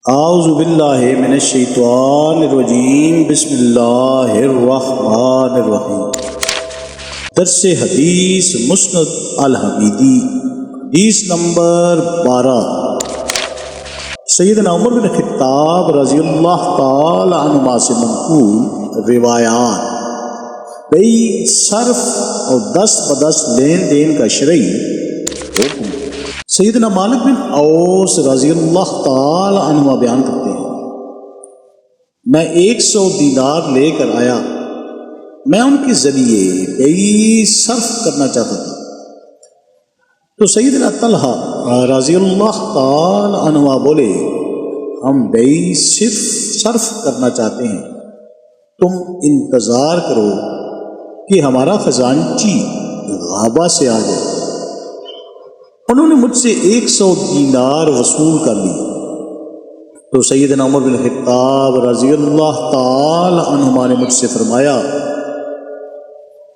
اعوذ باللہ من الشیطان الرجیم بسم اللہ الرحمن الرحیم۔ درس حدیث مسند الحمیدی، حدیث نمبر 12۔ سیدنا عمر بن خطاب رضی اللہ تعالی عنہما سے منقول روایات بئی، صرف اور دست بدست لین دین کا شرعی حکم۔ سیدنا مالک بن اوس رضی اللہ تعالی عنہ بیان کرتے ہیں، میں 100 دینار لے کر آیا، میں ان کے ذریعے بیع صرف کرنا چاہتا تھا، تو سیدنا طلحہ رضی اللہ تعالی عنہ بولے، ہم بیع صرف کرنا چاہتے ہیں، تم انتظار کرو کہ ہمارا خزانچی غابہ سے آ جائے۔ انہوں نے مجھ سے 100 دینار وصول کر لی، تو سیدنا عمر بن خطاب رضی اللہ تعالی عنہما نے مجھ سے فرمایا،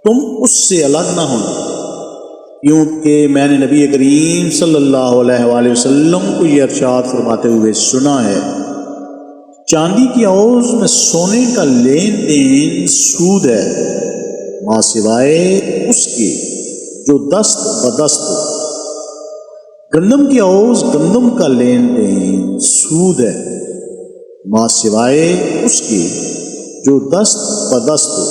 تم اس سے الگ نہ ہونا، کیونکہ میں نے نبی کریم صلی اللہ علیہ وآلہ وسلم کو یہ ارشاد فرماتے ہوئے سنا ہے، چاندی کی عوض میں سونے کا لین دین سود ہے، ماں سوائے اس کے جو دست بدست ہو۔ گندم کی عوض گندم کا لین دین سود ہے، ماں سوائے اس کے جو دست بدست ہو۔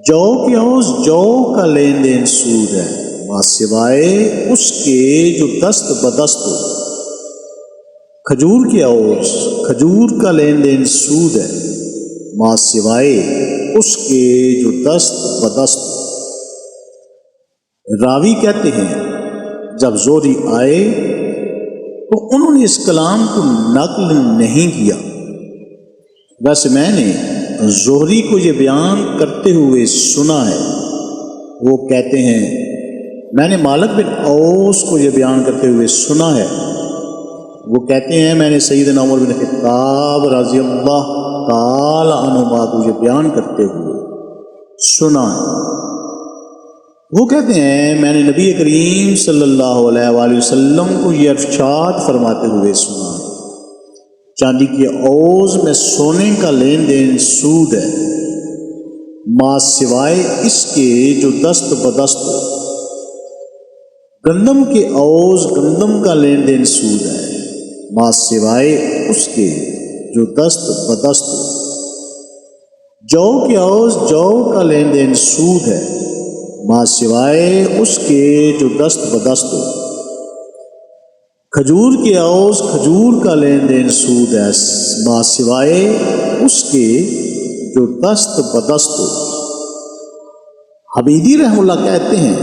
جو کی عوض جو کا لین دین سود ہے، ماں سوائے اس کے جو دست بدست ہو۔ کھجور کی عوض کھجور کا لین دین سود ہے، ماں سوائے اس کے جو دست بدست ہو۔ راوی کہتے ہیں، جب زہری آئے تو انہوں نے اس کلام کو نقل نہیں کیا، ویسے میں نے زہری کو یہ بیان کرتے ہوئے سنا ہے۔ وہ کہتے ہیں، میں نے مالک بن اوس کو یہ بیان کرتے ہوئے سنا ہے۔ وہ کہتے ہیں، میں نے سیدنا عمر بن خطاب رضی اللہ تعالی عنہ کو یہ بیان کرتے ہوئے سنا ہے۔ وہ کہتے ہیں، میں نے نبی کریم صلی اللہ علیہ وآلہ وسلم کو یہ ارشاد فرماتے ہوئے سنا، چاندی کی عوض میں سونے کا لین دین سود ہے، ماں سوائے اس کے جو دست بدست ہو۔ گندم کی عوض گندم کا لین دین سود ہے، ماں سوائے اس کے جو دست بدست ہو۔ جو کی عوض جو کا لین دین سود ہے، ماں سوائے اس کے جو دست بدست ہو۔ کھجور کی عوض کھجور کا لین دین سود ہے، ماں سوائے اس کے جو دست بدست ہو۔ حمیدی رحمہ اللہ کہتے ہیں،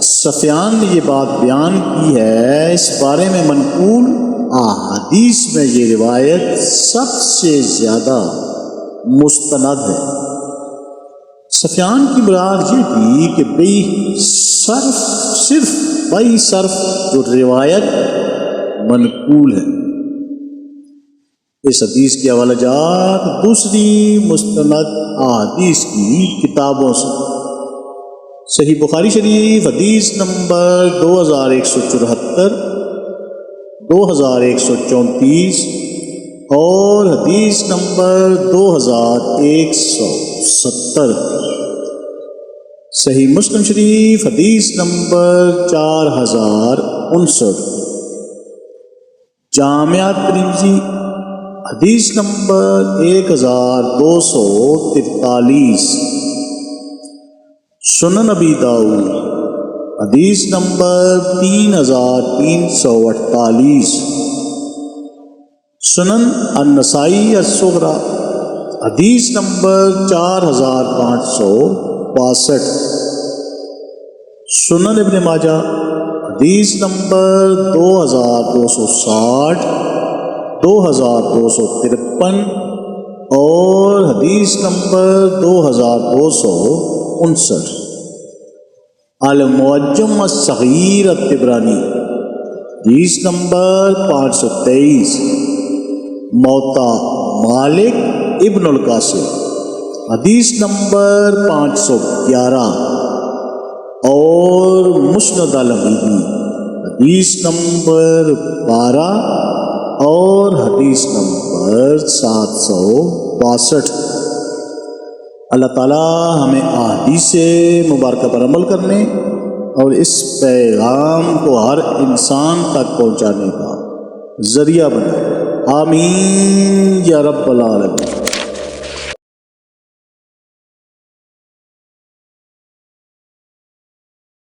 سفیان نے یہ بات بیان کی ہے، اس بارے میں منقول احادیث میں یہ روایت سب سے زیادہ مستند ہے۔ سفیان کی مراد یہ تھی کہ بیع صرف جو روایت منقول ہے۔ اس حدیث کے حوالہ جات دوسری مستند احادیث کی کتابوں سے، صحیح بخاری شریف حدیث نمبر 2174، 2134 اور حدیث نمبر 2170، صحیح مسلم شریف حدیث نمبر 4059، جامعہ ترمذی حدیث نمبر 1243، سنن ابی داؤد حدیث نمبر 3348، سنن النسائی الصغری حدیث نمبر 4562، سنن ابن ماجہ حدیث نمبر 2260، 2253 اور حدیث نمبر 2259۔ المعجم الصغیر الطبرانی حدیث نمبر 523، موطا مالک ابن القاسم حدیث نمبر 511 اور مسند الحمیدی حدیث نمبر 12 اور حدیث نمبر 762۔ اللہ تعالیٰ ہمیں احادیث مبارکہ پر عمل کرنے اور اس پیغام کو ہر انسان تک پہنچانے کا ذریعہ بنائے۔ آمین یا رب العالمین۔